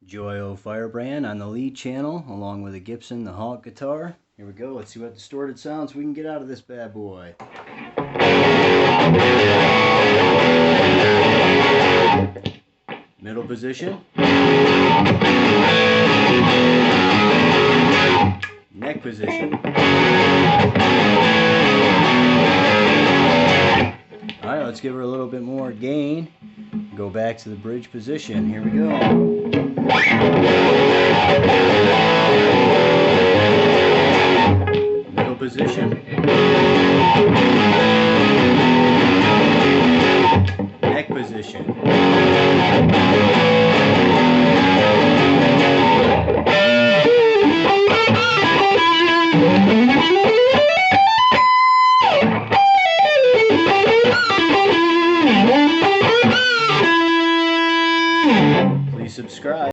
Joyo Firebrand on the lead channel, along with a Gibson, the Hawk guitar. Here we go, let's see what distorted sounds we can get out of this bad boy. Middle position. Neck position. Alright, let's give her a little bit more gain. Go back to the bridge position. Here we go.